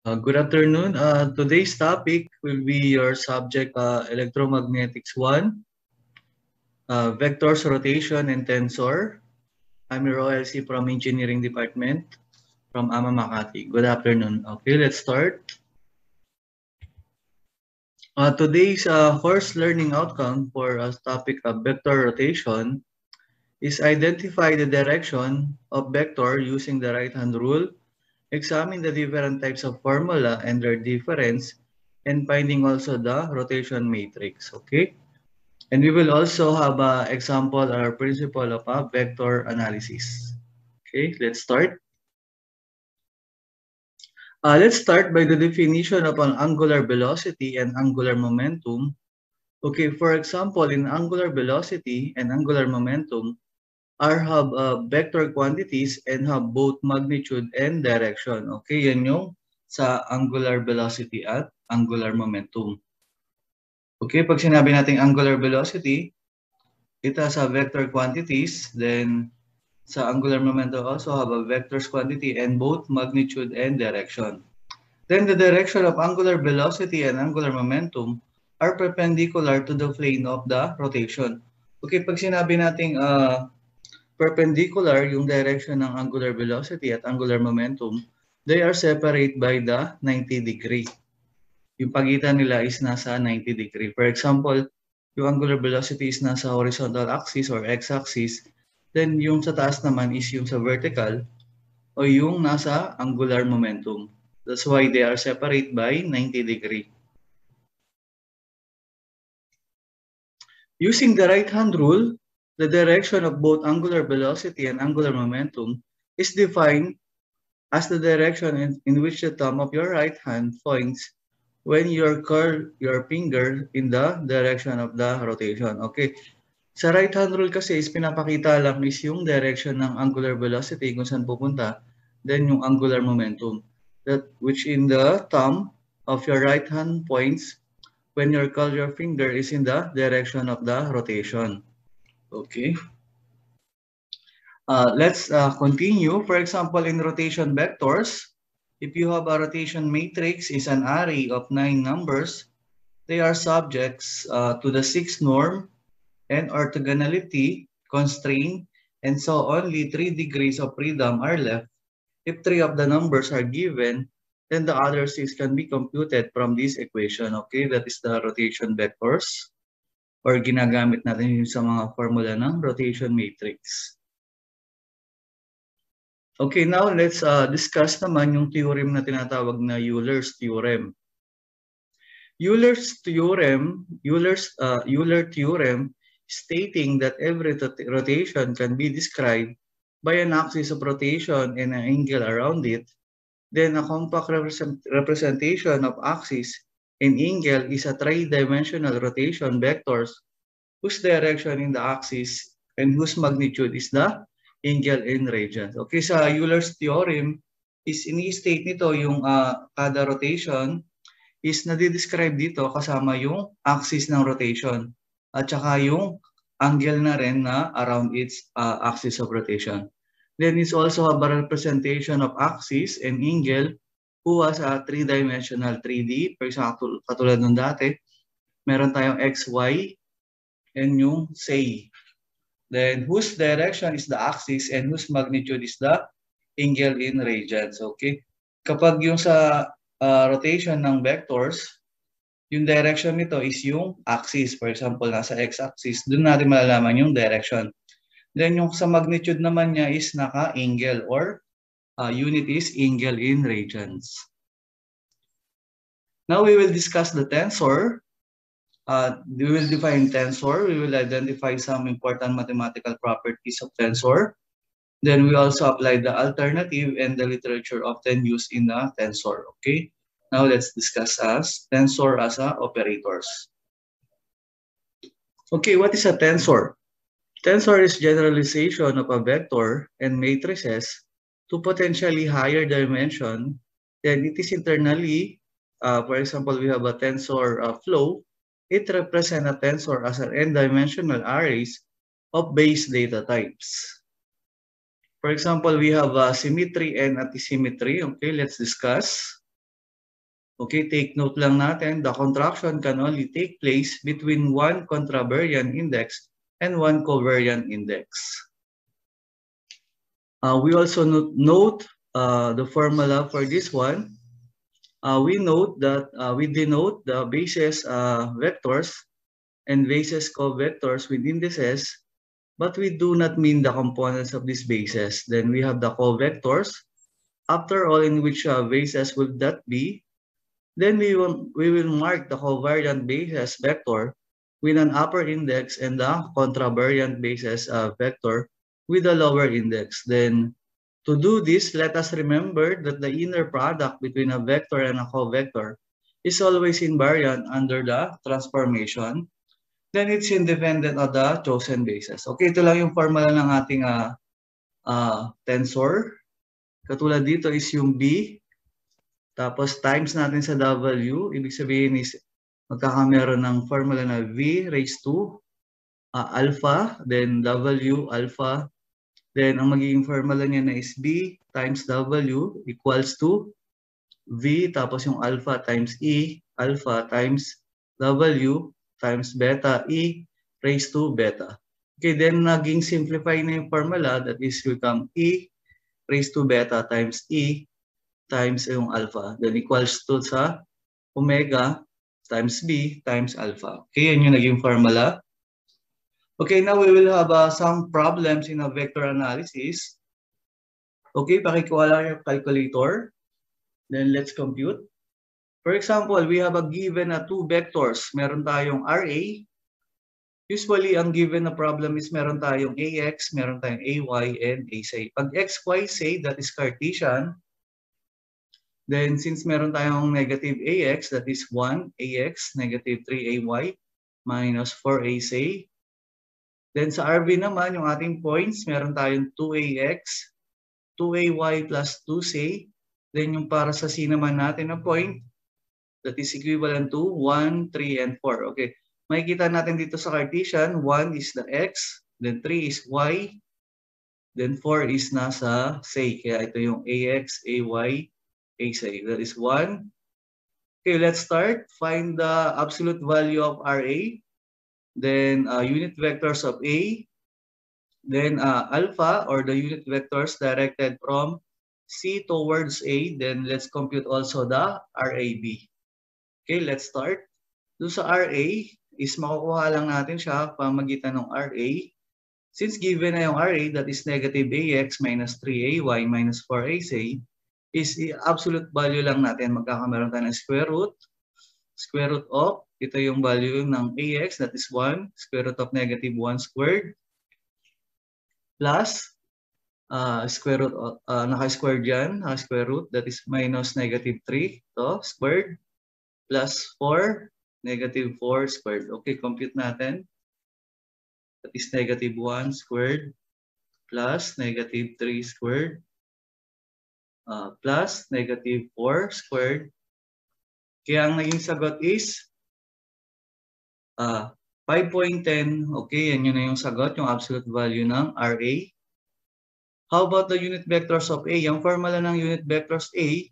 Good afternoon. Today's topic will be your subject Electromagnetics 1, Vectors, Rotation, and Tensor. I'm your OLC from Engineering Department from AMA Makati. Good afternoon. Okay, let's start. Today's course learning outcome for topic of vector rotation is identify the direction of vector using the right-hand rule, examine the different types of formula and their difference, and finding also the rotation matrix. Okay, and we will also have an example or principle of a vector analysis. Okay, let's start. Let's start by the definition of an angular velocity and angular momentum. Okay, for example, in angular velocity and angular momentum are have vector quantities and have both magnitude and direction. Okay, yan yung sa angular velocity at angular momentum. Okay, pag sinabi natin angular velocity, it has a vector quantities, then sa angular momentum also have a vectors quantity and both magnitude and direction. Then the direction of angular velocity and angular momentum are perpendicular to the plane of the rotation. Okay, pag sinabi nating perpendicular yung direction ng angular velocity at angular momentum, they are separate by the 90 degree. Yung pagitan nila is nasa 90 degree. For example, yung angular velocity is nasa horizontal axis or x-axis, then yung sa taas naman is yung sa vertical o yung nasa angular momentum. That's why they are separate by 90 degree. Using the right-hand rule, the direction of both angular velocity and angular momentum is defined as the direction in which the thumb of your right hand points when you curl your finger in the direction of the rotation. Okay. Sa right-hand rule kasi is pinapakita lang is yung direction ng angular velocity kung saan pupunta, then yung angular momentum. That which in the thumb of your right hand points when you curl your finger is in the direction of the rotation. Okay. Let's continue. For example, in rotation vectors, if you have a rotation matrix is an array of 9 numbers, they are subjects to the 6th norm and orthogonality constraint, and so only 3 degrees of freedom are left. If 3 of the numbers are given, then the other 6 can be computed from this equation. Okay, that is the rotation vectors or ginagamit natin yung sa mga formula ng rotation matrix. Okay, now let's discuss naman yung theorem na tinatawag na Euler's theorem. Euler theorem stating that every rotation can be described by an axis of rotation and an angle around it. Then a compact representation of axis and angle is a three-dimensional rotation vectors whose direction in the axis and whose magnitude is the angle in radians. Okay, sa Euler's theorem is ini-state nito yung kada rotation is nadi-describe dito kasama yung axis ng rotation at saka yung angle na rin na around its axis of rotation. Then it's also a representation of axis and angle who has a three-dimensional 3D. For example, katulad ng dati, meron tayong x, y, and yung say. Then whose direction is the axis and whose magnitude is the angle in radians. Okay? Kapag yung sa rotation ng vectors, yung direction nito is yung axis. For example, nasa x-axis, doon natin malalaman yung direction. Then yung sa magnitude naman niya is naka-angle or unit is angle in radians. Now we will discuss the tensor. We will define tensor. We will identify some important mathematical properties of tensor. Then we also apply the alternative and the literature often used in the tensor. Okay. Now let's discuss tensor as operators. Okay, what is a tensor? Tensor is generalization of a vector and matrices to potentially higher dimension. Then it is internally, for example, we have a tensor flow. It represents a tensor as an n-dimensional arrays of base data types. For example, we have symmetry and antisymmetry. Okay, let's discuss. Okay, take note lang natin, the contraction can only take place between one contravariant index and one covariant index. We also note the formula for this one. We note that we denote the basis vectors and basis covectors with indices, but we do not mean the components of these bases. Then we have the covectors. After all, in which bases will that be? Then we will mark the covariant basis vector with an upper index and the contravariant basis vector with a lower index. Then to do this, let us remember that the inner product between a vector and a covector is always invariant under the transformation. Then it's independent of the chosen basis. Okay, ito lang yung formula ng ating tensor. Katulad dito is yung B. Tapos times natin sa W, ibig sabihin is magkakameron ng formula na V raised to alpha, then W alpha, then ang magiging formula niya na is B times W equals to V, tapos yung alpha times E, alpha times W times beta E raised to beta. Okay, then naging simplify na yung formula, that is become E raised to beta times E times yung alpha, then equals to sa omega times B times alpha. Okay, yan yung naging formula. Okay, now we will have some problems in a vector analysis. Okay, pakikuha lang yung calculator. Then let's compute. For example, we have a given two vectors. Meron tayong RA. Usually, ang given na problem is meron tayong AX, meron tayong AY, and AC. Pag XY, say, that is Cartesian. Then, since meron tayong negative AX, that is 1 AX, negative 3 AY, minus 4 AC. Then, sa RV naman, yung ating points, meron tayong 2 AX, 2 AY plus 2 C. Then, yung para sa C naman natin na point, that is equivalent to 1, 3, and 4. Okay, makikita natin dito sa Cartesian, 1 is the X, then 3 is Y, then 4 is nasa C. Kaya ito yung AX, AY, AC. That is 1. Okay, let's start. Find the absolute value of RA. Then unit vectors of A. Then alpha, or the unit vectors directed from C towards A. Then let's compute also the RAB. Okay, let's start. Doon sa RA, is makukuha lang natin siya pamagitan ng RA. Since given na yung RA, that is negative AX minus 3AY minus 4AC, is absolute value lang natin. Magkakameron tayo ng square root of, ito yung value ng AX, that is 1, square root of negative 1 squared, plus, square root, naka-square dyan, naka-square root, that is minus negative 3, ito, squared, plus 4, negative 4 squared. Okay, compute natin. That is negative 1 squared, plus negative 3 squared, plus negative 4 squared. Kaya ang naging sagot is 5.10. Okay, yan yun na yung sagot, yung absolute value ng RA. How about the unit vectors of A? Yung formula ng unit vectors A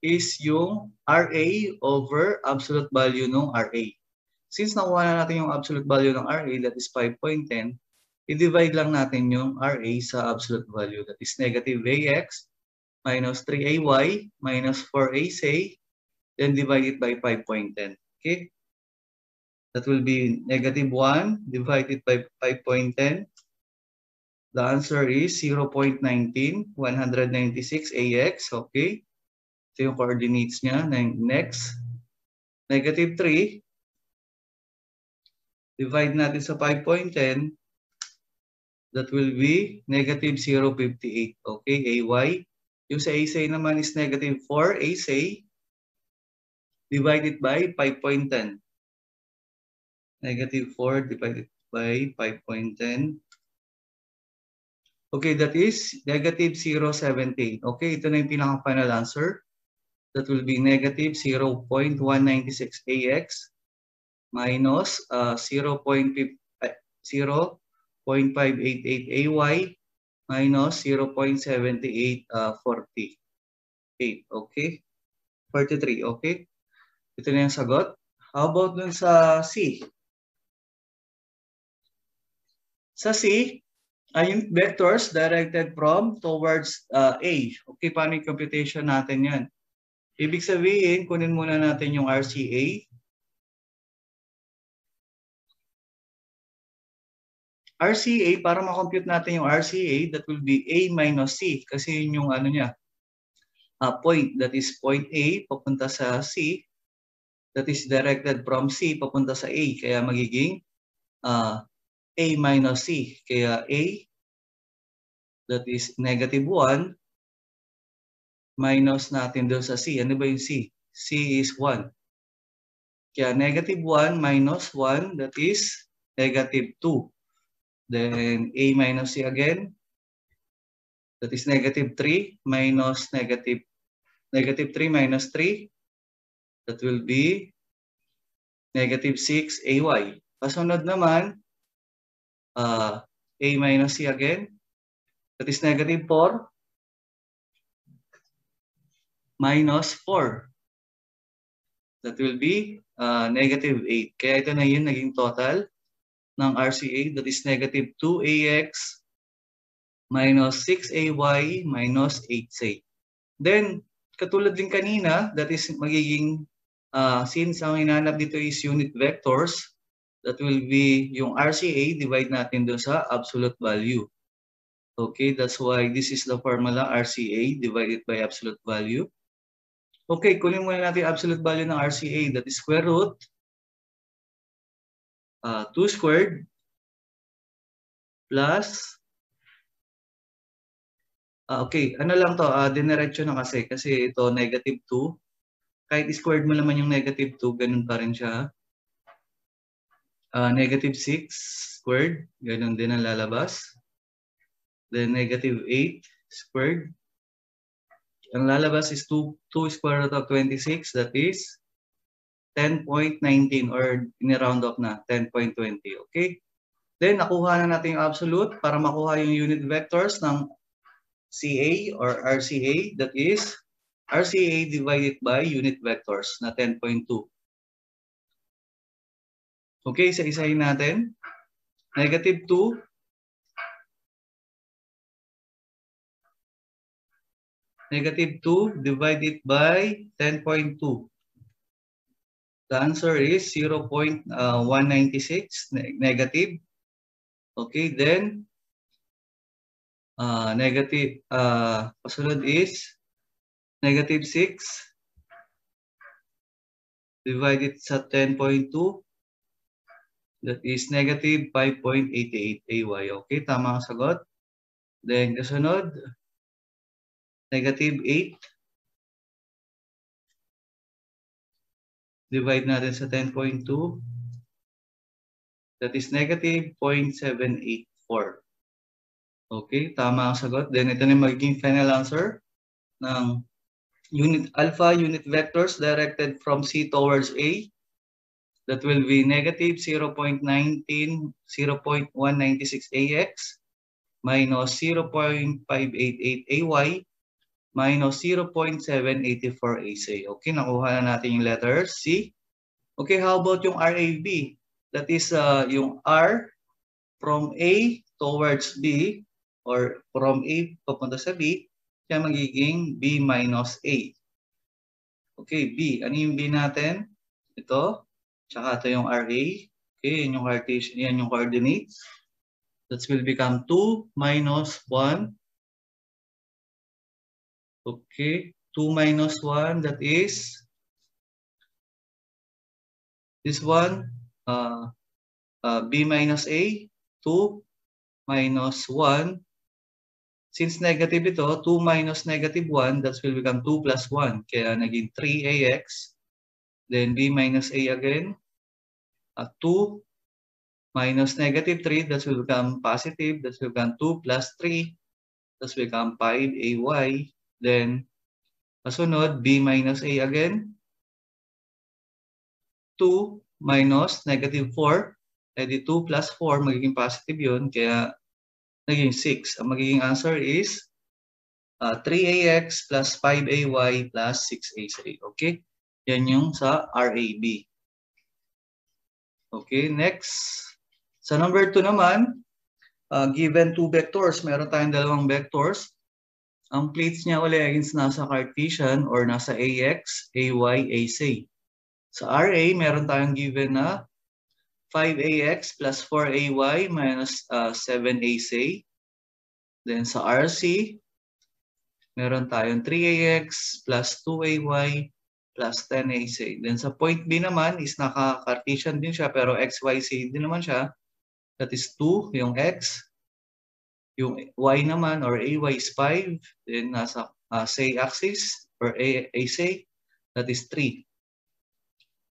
is yung RA over absolute value ng RA. Since nakuha na natin yung absolute value ng RA, that is 5.10, i-divide lang natin yung RA sa absolute value, that is negative AX minus 3AY minus 4AC, then divide it by 5.10. Okay? That will be negative 1 divided by 5.10. The answer is 0.19, 196 AX. Okay? Ito yung coordinates niya. Next, negative 3. Divide natin sa 5.10. That will be negative 0.58. Okay? AY. Yung sa AC naman is negative 4 AC divided by 5.10. Negative 4 divided by 5.10. Okay, that is negative 0.78. Okay, ito na yung pinaka-final answer. That will be negative 0.196 AX minus 0.588 AY minus 0.7848. Okay. 43, okay? Ito na yung sagot. How about dun sa C? Sa C, unit vectors directed from towards A. Okay, paano yung computation natin yan? Ibig sabihin, kunin muna natin yung RCA. RCA, para makompute natin yung RCA, that will be A minus C. Kasi yun yung ano niya, point. That is point A, papunta sa C. That is directed from C, papunta sa A. Kaya magiging A minus C. Kaya A, that is negative 1, minus natin doon sa C. Ano ba yung C? C is 1. Kaya negative 1 minus 1, that is negative 2. Then A minus C again, that is negative 3 minus negative 3 minus 3, that will be negative 6 AY. Kasunod naman, A minus C again, that is negative 4 minus 4. That will be negative 8. Kaya ito na yun, naging total ng RCA. That is negative 2AX minus 6AY minus 8C. Then, katulad din kanina, that is magiging, since ang hinanap dito is unit vectors, that will be yung RCA, divide natin doon sa absolute value. Okay, that's why this is the formula, RCA divided by absolute value. Okay, kunin muna natin absolute value ng RCA, that is square root 2 squared plus, okay, ano lang to, diniretso na kasi ito negative 2. Kahit squared mo naman yung negative 2, ganun pa rin siya. Negative 6 squared, ganun din ang lalabas. Then negative 8 squared. Ang lalabas is 2 square root of 26, that is 10.19 or ni-round off na, 10.20. Okay? Then, nakuha na natin yung absolute para makuha yung unit vectors ng CA or RCA, that is RCA divided by unit vectors na 10.2. Okay, isa-isahin natin. Negative 2 divided by 10.2. The answer is 0.196 negative. Okay, then negative, kasunod is negative 6 divided sa 10.2. That is negative 5.88 AY. Okay, tama ang sagot. Then kasunod, negative 8. Divide natin sa 10.2. That is negative 0.784. Okay, tama ang sagot. Then ito na magiging final answer ng alpha unit vectors directed from C towards A. That will be negative 0.196 AX minus 0.588 AY minus 0.784 AC. Okay, nakuha na natin yung letter C. Okay, how about yung RAB? That is yung R from A towards B or from A papunta sa B, kaya magiging B minus A. Okay, B. Ano yung B natin? Ito. Tsaka ito yung RA. Okay, yan yung Cartesian, yan yung coordinates. That will become 2 minus 1. Okay, 2 minus 1, that is this one, B minus A, 2 minus 1. Since negative ito, 2 minus negative 1, that will become 2 plus 1. Kaya naging 3AX. Then B minus A again. 2 minus negative 3, that will become positive. That will become 2 plus 3. That will become 5AY. Then, kasunod, B minus A again. 2 minus negative 4. Edi 2 plus 4, magiging positive yun. Kaya, naging 6. Ang magiging answer is 3ax plus 5ay plus 6ac. Okay? Yan yung sa RAB. Okay, next. Sa number 2 naman, given two vectors, meron tayong dalawang vectors. Ang plates niya ulit is nasa Cartesian or nasa AX, AY, AC. Sa RA, meron tayong given na 5AX plus 4AY minus 7AC. Then sa RC, meron tayong 3AX plus 2AY plus 10AC. Then sa point B naman is naka-Cartesian din siya pero XYZ din naman siya. That is 2, yung X. Yung Y naman or AY is 5. Then nasa say axis or AC, that is 3.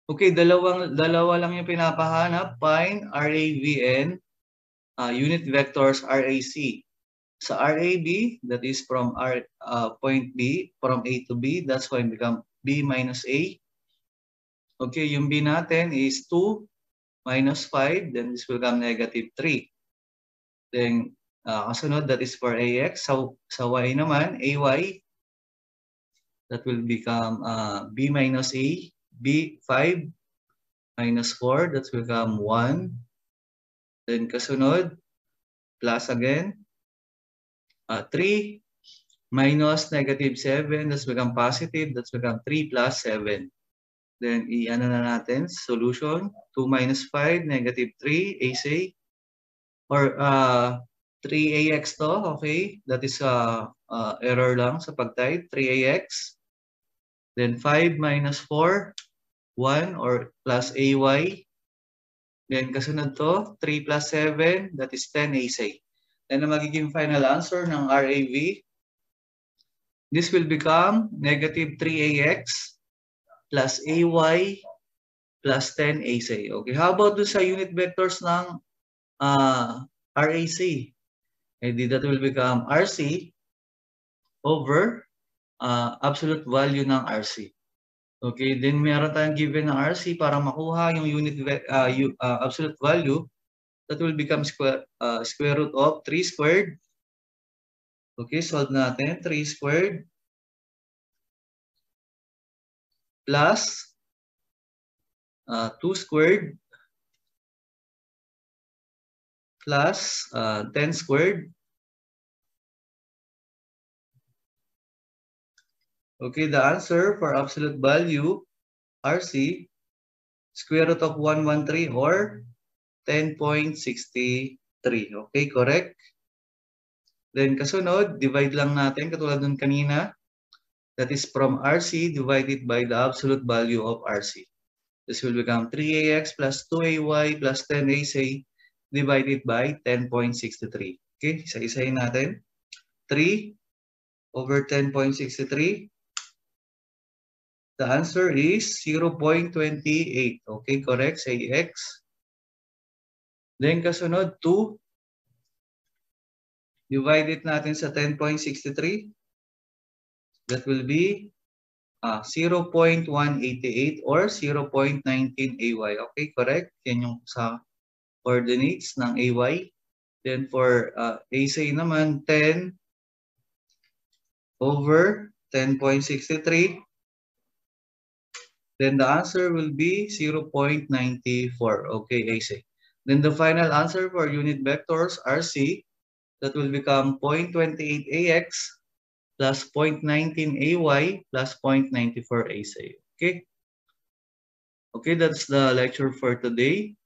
Okay, dalawa lang yung pinapahanap. Find RAVN, unit vectors RAC. Sa RAB, that is from point B, from A to B, that's why it become B minus A. Okay, yung B natin is 2 minus 5, then this will become negative 3. Then, kasunod, that is for AX. Sa Y naman, AY, that will become B minus A, B5 minus 4, that will become 1. Then kasunod, plus again, 3 minus negative 7, that's become positive, that's become 3 plus 7. Then, i-ano na natin, solution, 2 minus 5, negative 3, AC, or 3AX to, okay? That is error lang sa pag-type, 3AX. Then 5 minus 4, 1 or plus AY. Then kasunod to, 3 plus 7, that is 10AC. Then ang magiging final answer ng RAV, this will become negative 3AX plus AY plus 10AC. Okay, how about dun sa unit vectors ng RAC? That will become RC over absolute value ng RC. Okay, then meron tayong given ng RC para makuha yung unit absolute value, that will become square root of 3 squared. Okay, solve natin. 3 squared plus 2 squared plus 10 squared. Okay, the answer for absolute value, RC, square root of 113 or 10.63. Okay, correct? Then kasunod, divide lang natin katulad nun kanina. That is from RC divided by the absolute value of RC. This will become 3AX plus 2AY plus 10AC divided by 10.63. Okay, isa-isahin natin. 3 over 10.63. The answer is 0.28. Okay, correct. Say X. Then kasunod, 2. Divide it natin sa 10.63. That will be 0.188 or 0.19 AY. Okay, correct. Yan yung sa coordinates ng AY. Then for AC naman, 10 over 10.63. Then the answer will be 0.94. Okay, AC. Then the final answer for unit vectors, RC, that will become 0.28 AX plus 0.19 AY plus 0.94 AC. Okay? Okay, that's the lecture for today.